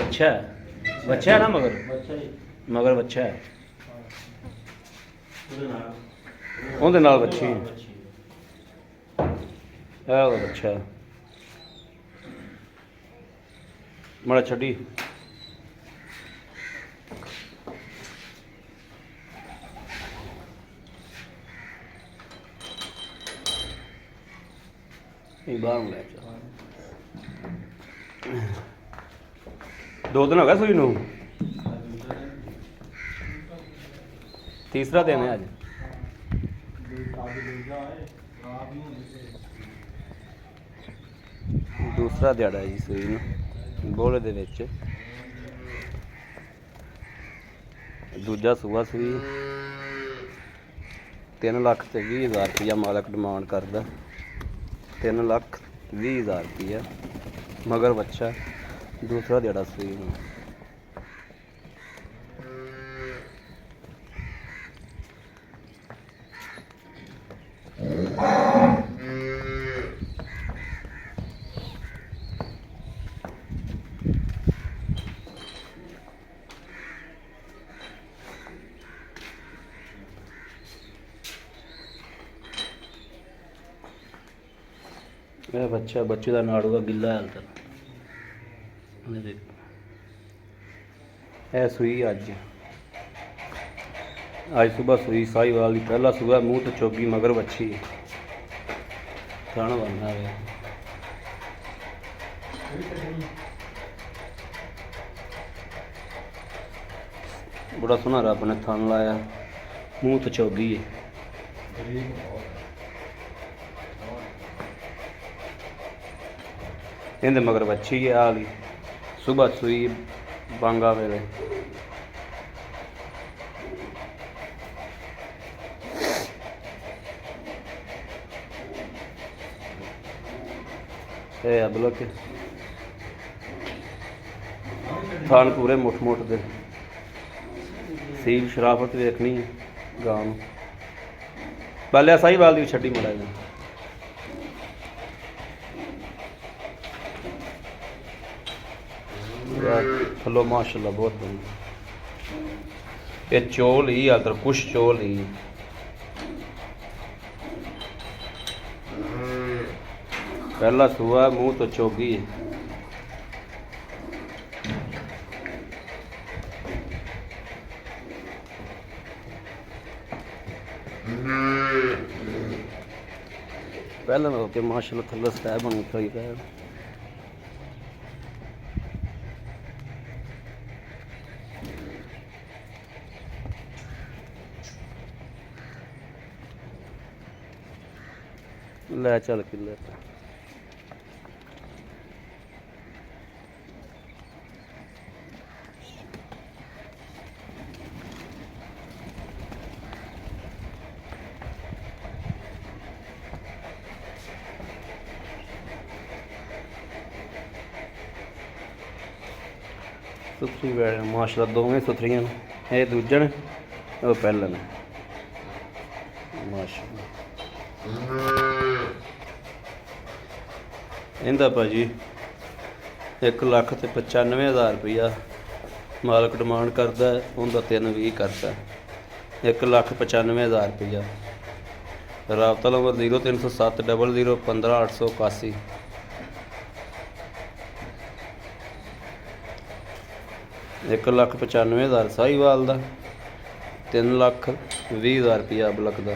बच्चा है, बच्चा है ना मगर मगर बच्चा है ਉਹਦੇ ਨਾਲ ਬੱਚੀ ਇਹ ਉਹਦਾ ਬੱਚਾ ਮਾੜਾ ਛੱਡੀ ਇਹ ਬਾਹਰ ਨੂੰ ਲੈ ਜਾ 2 दिन हो गया सूई नू तीसरा दिन है अज दूसरा दिहाड़ा जी सूई नू बोले दे विच दूजा सूआ सूई 3,20,000 रुपया मालक डिमांड करदा 3,20,000 रुपया मगर बच्चा दूसरा दिहाड़ा सूई नू यह बच्चा बच्चे का नाड़ू का गिला हाल तक है सूई अज सुबह सूई साहीवाल की पहला सूआ मूँह तो चोगी मगर बच्ची थन बनना है बड़ा सोहना रब ने थन लाया मूँह तो चोगी है इहदे मगर बच्ची है हाली सुबह सूई बांगा वेले अबलक थान पूरे मुठ मुठ दे सील शराफत देखनी है गां पहले साहीवाल दी छड्डी मड़ा जी थलो माशाल्लाह बहुत बढ़िया ये चोल ही अगर कुछ चोल ही पहला सूआ मुँह तो चोगी पहले होके माशाल्लाह थल्ले स्टैब बनी थोड़ी पैर ले चल किले सुथरी बैठ माशाल्लाह दोवें सुथरियां ये दूजन वो पहले ने माशाल्लाह इहदा भाजी 1,95,000 रुपया मालक डिमांड करता है उनका 3,20 करता 1,95,000 रुपया राबता नंबर 0307 00 15 881 1,95,000 साहीवाल का 3,20,000 रुपया अबलक का